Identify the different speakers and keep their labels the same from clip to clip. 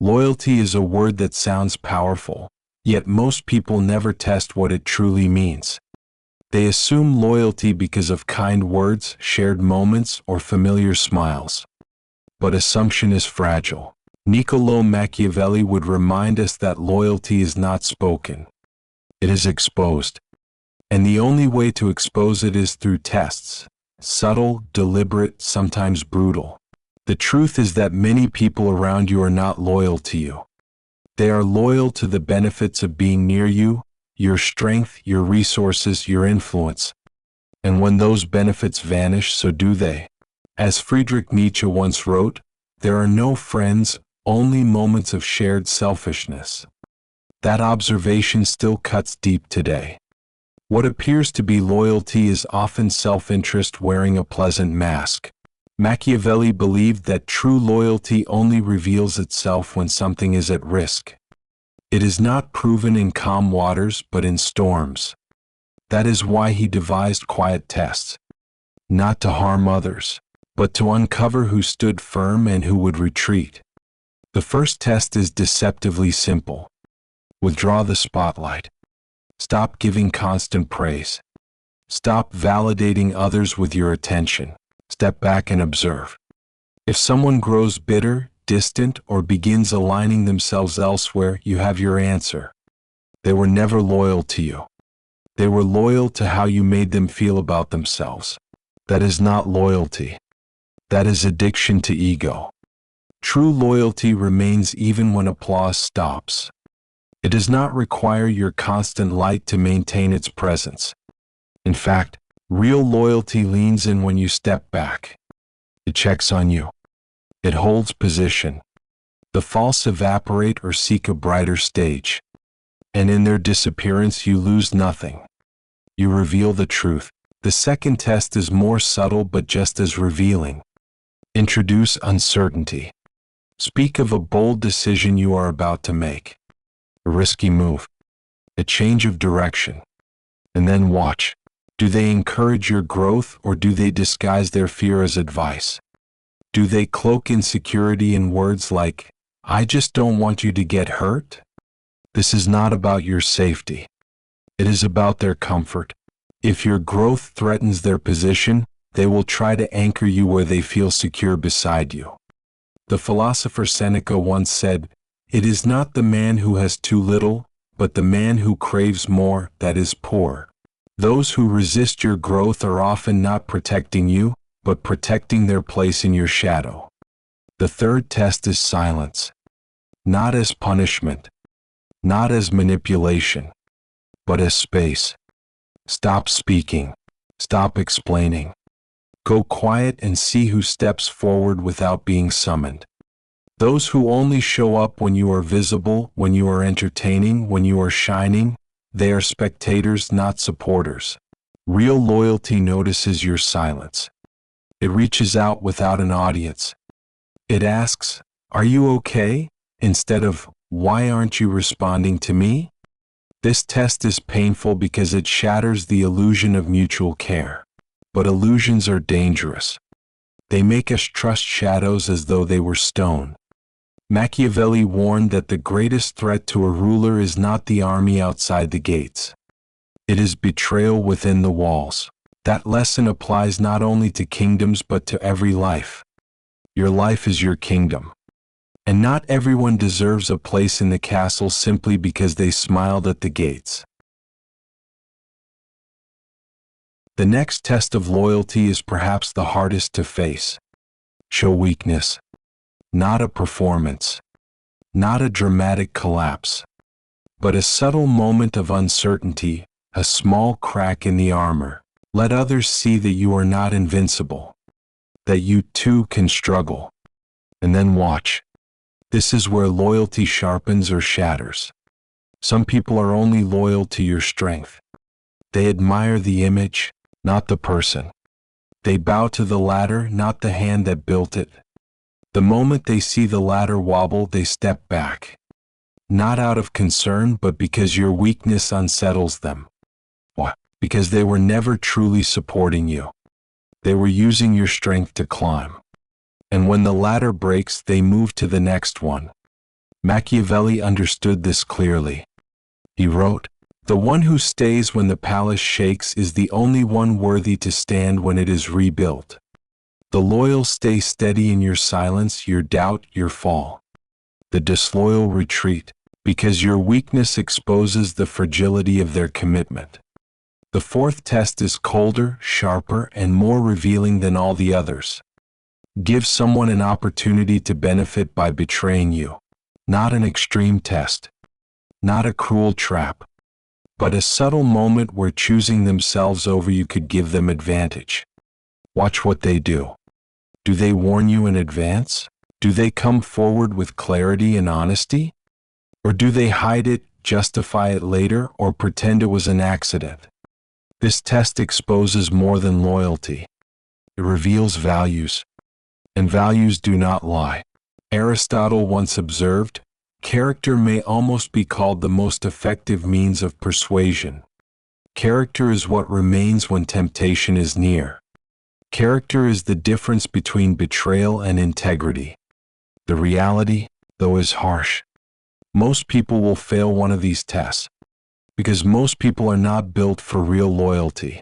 Speaker 1: Loyalty is a word that sounds powerful, yet most people never test what it truly means. They assume loyalty because of kind words, shared moments, or familiar smiles. But assumption is fragile. Niccolò Machiavelli would remind us that loyalty is not spoken. It is exposed. And the only way to expose it is through tests. Subtle, deliberate, sometimes brutal. The truth is that many people around you are not loyal to you. They are loyal to the benefits of being near you, your strength, your resources, your influence. And when those benefits vanish, so do they. As Friedrich Nietzsche once wrote, there are no friends, only moments of shared selfishness. That observation still cuts deep today. What appears to be loyalty is often self-interest wearing a pleasant mask. Machiavelli believed that true loyalty only reveals itself when something is at risk. It is not proven in calm waters but in storms. That is why he devised quiet tests. Not to harm others, but to uncover who stood firm and who would retreat. The first test is deceptively simple. Withdraw the spotlight. Stop giving constant praise. Stop validating others with your attention. Step back and observe. If someone grows bitter, distant, or begins aligning themselves elsewhere, you have your answer. They were never loyal to you. They were loyal to how you made them feel about themselves. That is not loyalty. That is addiction to ego. True loyalty remains even when applause stops. It does not require your constant light to maintain its presence. In fact, real loyalty leans in when you step back. It checks on you. It holds position. The false evaporate or seek a brighter stage. And in their disappearance you lose nothing. You reveal the truth. The second test is more subtle but just as revealing. Introduce uncertainty. Speak of a bold decision you are about to make. A risky move. A change of direction. And then watch. Do they encourage your growth or do they disguise their fear as advice? Do they cloak insecurity in words like, "I just don't want you to get hurt"? This is not about your safety. It is about their comfort. If your growth threatens their position, they will try to anchor you where they feel secure beside you. The philosopher Seneca once said, "It is not the man who has too little, but the man who craves more that is poor." Those who resist your growth are often not protecting you, but protecting their place in your shadow. The third test is silence. Not as punishment, not as manipulation, but as space. Stop speaking. Stop explaining. Go quiet and see who steps forward without being summoned. Those who only show up when you are visible, when you are entertaining, when you are shining, they are spectators, not supporters. Real loyalty notices your silence. It reaches out without an audience. It asks, "Are you okay?" instead of, "Why aren't you responding to me?" This test is painful because it shatters the illusion of mutual care. But illusions are dangerous. They make us trust shadows as though they were stone. Machiavelli warned that the greatest threat to a ruler is not the army outside the gates. It is betrayal within the walls. That lesson applies not only to kingdoms but to every life. Your life is your kingdom. And not everyone deserves a place in the castle simply because they smiled at the gates. The next test of loyalty is perhaps the hardest to face. Show weakness. Not a performance. Not a dramatic collapse. But a subtle moment of uncertainty, a small crack in the armor. Let others see that you are not invincible. That you too can struggle. And then watch. This is where loyalty sharpens or shatters. Some people are only loyal to your strength. They admire the image, not the person. They bow to the ladder, not the hand that built it. The moment they see the ladder wobble, they step back. Not out of concern, but because your weakness unsettles them. Why? Because they were never truly supporting you. They were using your strength to climb. And when the ladder breaks, they move to the next one. Machiavelli understood this clearly. He wrote, "The one who stays when the palace shakes is the only one worthy to stand when it is rebuilt. The loyal stay steady in your silence, your doubt, your fall. The disloyal retreat, because your weakness exposes the fragility of their commitment." The fourth test is colder, sharper, and more revealing than all the others. Give someone an opportunity to benefit by betraying you. Not an extreme test. Not a cruel trap. But a subtle moment where choosing themselves over you could give them advantage. Watch what they do. Do they warn you in advance? Do they come forward with clarity and honesty? Or do they hide it, justify it later, or pretend it was an accident? This test exposes more than loyalty. It reveals values. And values do not lie. Aristotle once observed, "Character may almost be called the most effective means of persuasion. Character is what remains when temptation is near. Character is the difference between betrayal and integrity." The reality, though, is harsh. Most people will fail one of these tests, because most people are not built for real loyalty.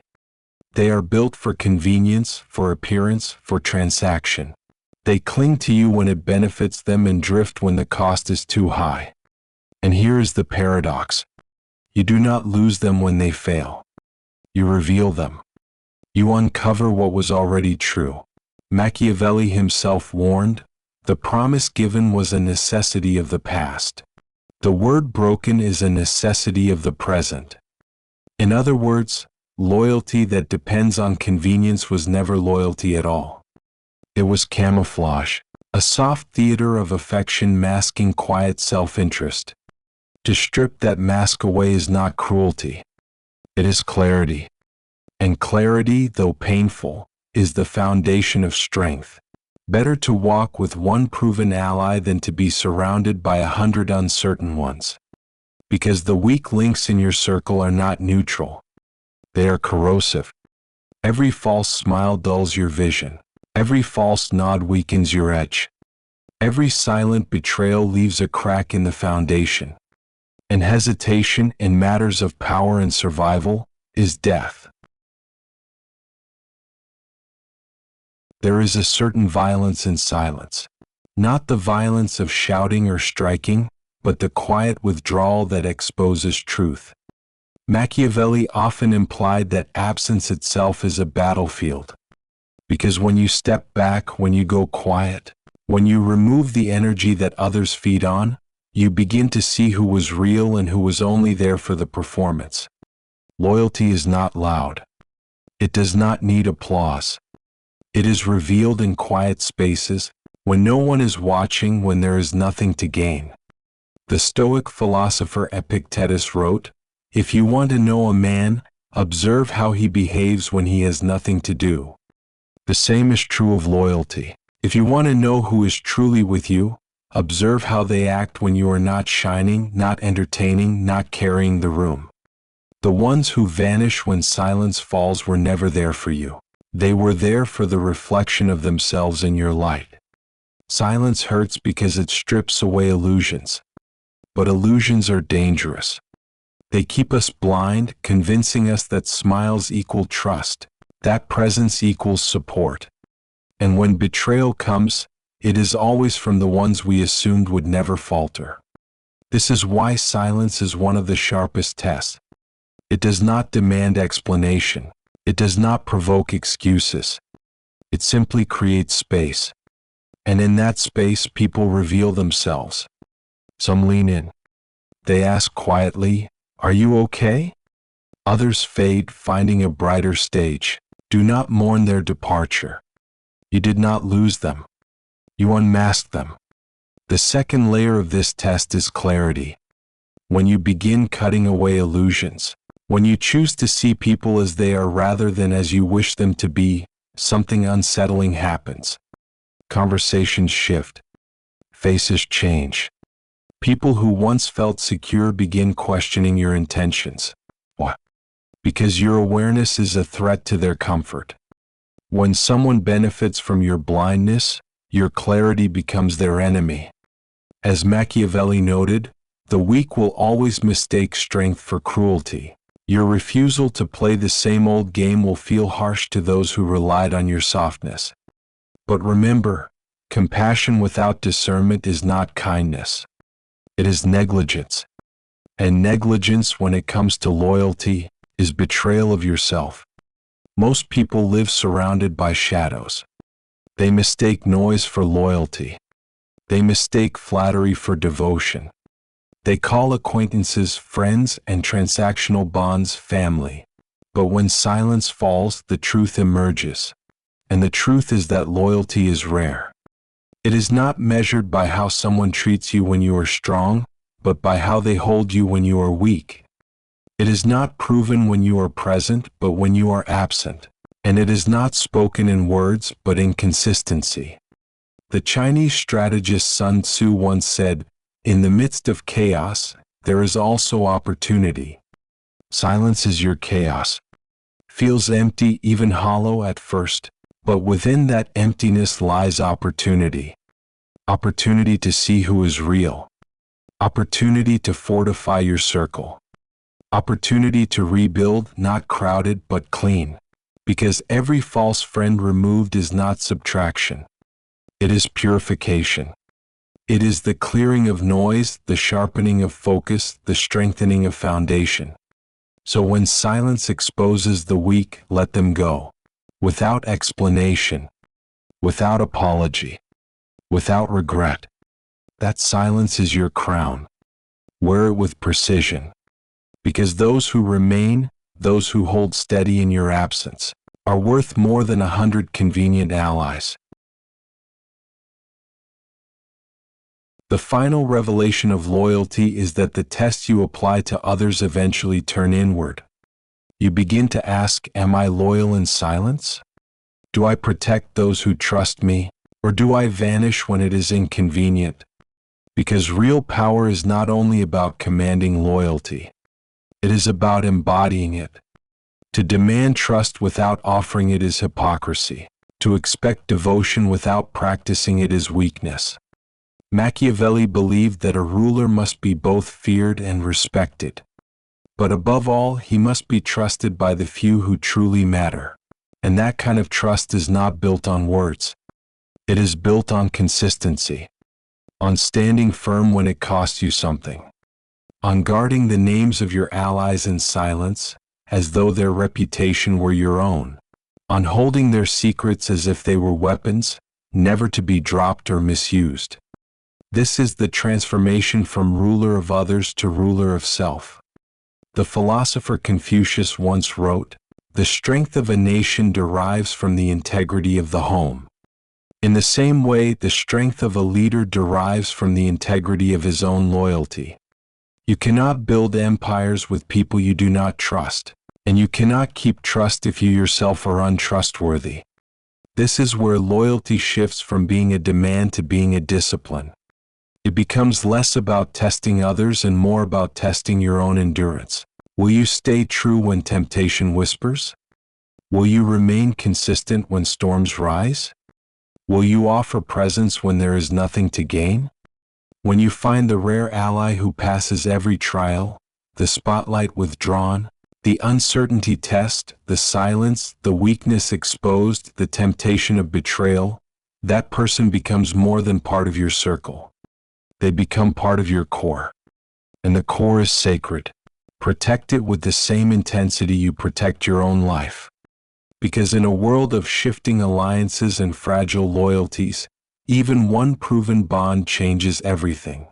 Speaker 1: They are built for convenience, for appearance, for transaction. They cling to you when it benefits them and drift when the cost is too high. And here is the paradox. You do not lose them when they fail. You reveal them. You uncover what was already true. Machiavelli himself warned, "The promise given was a necessity of the past. The word broken is a necessity of the present." In other words, loyalty that depends on convenience was never loyalty at all. It was camouflage, a soft theater of affection masking quiet self-interest. To strip that mask away is not cruelty. It is clarity. And clarity, though painful, is the foundation of strength. Better to walk with one proven ally than to be surrounded by 100 uncertain ones. Because the weak links in your circle are not neutral. They are corrosive. Every false smile dulls your vision. Every false nod weakens your edge. Every silent betrayal leaves a crack in the foundation. And hesitation in matters of power and survival is death. There is a certain violence in silence. Not the violence of shouting or striking, but the quiet withdrawal that exposes truth. Machiavelli often implied that absence itself is a battlefield. Because when you step back, when you go quiet, when you remove the energy that others feed on, you begin to see who was real and who was only there for the performance. Loyalty is not loud. It does not need applause. It is revealed in quiet spaces, when no one is watching, when there is nothing to gain. The Stoic philosopher Epictetus wrote, "If you want to know a man, observe how he behaves when he has nothing to do." The same is true of loyalty. If you want to know who is truly with you, observe how they act when you are not shining, not entertaining, not carrying the room. The ones who vanish when silence falls were never there for you. They were there for the reflection of themselves in your light. Silence hurts because it strips away illusions. But illusions are dangerous. They keep us blind, convincing us that smiles equal trust, that presence equals support. And when betrayal comes, it is always from the ones we assumed would never falter. This is why silence is one of the sharpest tests. It does not demand explanation. It does not provoke excuses. It simply creates space. And in that space, people reveal themselves. Some lean in. They ask quietly, "Are you okay?" Others fade, finding a brighter stage. Do not mourn their departure. You did not lose them. You unmasked them. The second layer of this test is clarity. When you begin cutting away illusions, when you choose to see people as they are rather than as you wish them to be, something unsettling happens. Conversations shift. Faces change. People who once felt secure begin questioning your intentions. Why? Because your awareness is a threat to their comfort. When someone benefits from your blindness, your clarity becomes their enemy. As Machiavelli noted, the weak will always mistake strength for cruelty. Your refusal to play the same old game will feel harsh to those who relied on your softness. But remember, compassion without discernment is not kindness. It is negligence. And negligence, when it comes to loyalty, is betrayal of yourself. Most people live surrounded by shadows. They mistake noise for loyalty. They mistake flattery for devotion. They call acquaintances friends and transactional bonds family. But when silence falls, the truth emerges. And the truth is that loyalty is rare. It is not measured by how someone treats you when you are strong, but by how they hold you when you are weak. It is not proven when you are present, but when you are absent. And it is not spoken in words, but in consistency. The Chinese strategist Sun Tzu once said, "In the midst of chaos, there is also opportunity." Silence is your chaos. Feels empty, even hollow at first, but within that emptiness lies opportunity. Opportunity to see who is real. Opportunity to fortify your circle. Opportunity to rebuild, not crowded but clean. Because every false friend removed is not subtraction. It is purification. It is the clearing of noise, the sharpening of focus, the strengthening of foundation. So when silence exposes the weak, let them go. Without explanation. Without apology. Without regret. That silence is your crown. Wear it with precision. Because those who remain, those who hold steady in your absence, are worth more than 100 convenient allies. The final revelation of loyalty is that the tests you apply to others eventually turn inward. You begin to ask, am I loyal in silence? Do I protect those who trust me, or do I vanish when it is inconvenient? Because real power is not only about commanding loyalty. It is about embodying it. To demand trust without offering it is hypocrisy. To expect devotion without practicing it is weakness. Machiavelli believed that a ruler must be both feared and respected. But above all, he must be trusted by the few who truly matter. And that kind of trust is not built on words. It is built on consistency. On standing firm when it costs you something. On guarding the names of your allies in silence, as though their reputation were your own. On holding their secrets as if they were weapons, never to be dropped or misused. This is the transformation from ruler of others to ruler of self. The philosopher Confucius once wrote, "The strength of a nation derives from the integrity of the home." In the same way, the strength of a leader derives from the integrity of his own loyalty. You cannot build empires with people you do not trust, and you cannot keep trust if you yourself are untrustworthy. This is where loyalty shifts from being a demand to being a discipline. It becomes less about testing others and more about testing your own endurance. Will you stay true when temptation whispers? Will you remain consistent when storms rise? Will you offer presence when there is nothing to gain? When you find the rare ally who passes every trial, the spotlight withdrawn, the uncertainty test, the silence, the weakness exposed, the temptation of betrayal, that person becomes more than part of your circle. They become part of your core. And the core is sacred. Protect it with the same intensity you protect your own life. Because in a world of shifting alliances and fragile loyalties, even one proven bond changes everything.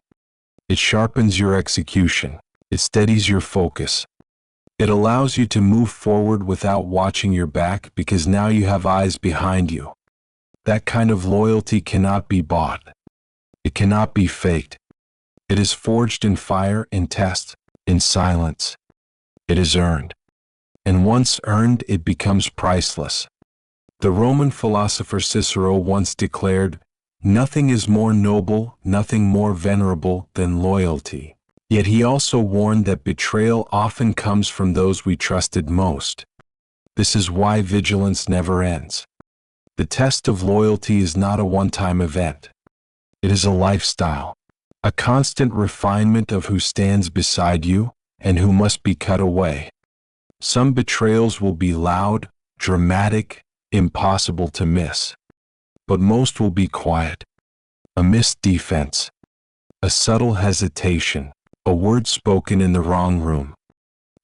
Speaker 1: It sharpens your execution. It steadies your focus. It allows you to move forward without watching your back because now you have eyes behind you. That kind of loyalty cannot be bought. It cannot be faked. It is forged in fire, in test, in silence. It is earned. And once earned, it becomes priceless. The Roman philosopher Cicero once declared, "Nothing is more noble, nothing more venerable than loyalty." Yet he also warned that betrayal often comes from those we trusted most. This is why vigilance never ends. The test of loyalty is not a one-time event. It is a lifestyle. a constant refinement of who stands beside you and who must be cut away. Some betrayals will be loud, dramatic, impossible to miss. But most will be quiet. A missed defense, a subtle hesitation, a word spoken in the wrong room.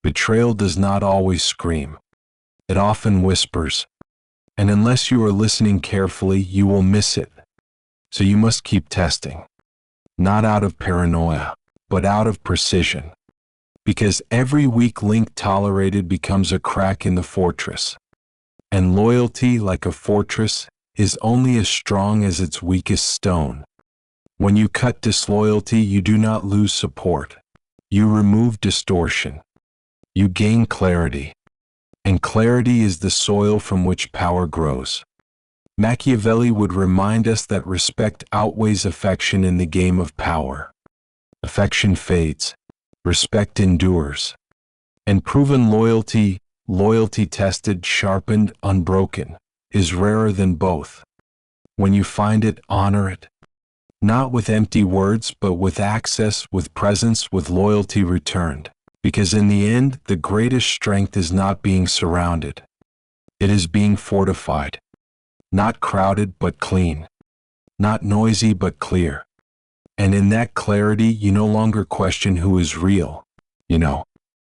Speaker 1: Betrayal does not always scream. It often whispers. And unless you are listening carefully, you will miss it. So you must keep testing. Not out of paranoia, but out of precision. Because every weak link tolerated becomes a crack in the fortress. And loyalty, like a fortress, is only as strong as its weakest stone. When you cut disloyalty, you do not lose support. You remove distortion. You gain clarity. And clarity is the soil from which power grows. Machiavelli would remind us that respect outweighs affection in the game of power. Affection fades. Respect endures. And proven loyalty, loyalty tested, sharpened, unbroken, is rarer than both. When you find it, honor it. Not with empty words, but with access, with presence, with loyalty returned. Because in the end, the greatest strength is not being surrounded. It is being fortified. Not crowded, but clean. Not noisy, but clear. And in that clarity, you no longer question who is real. You know,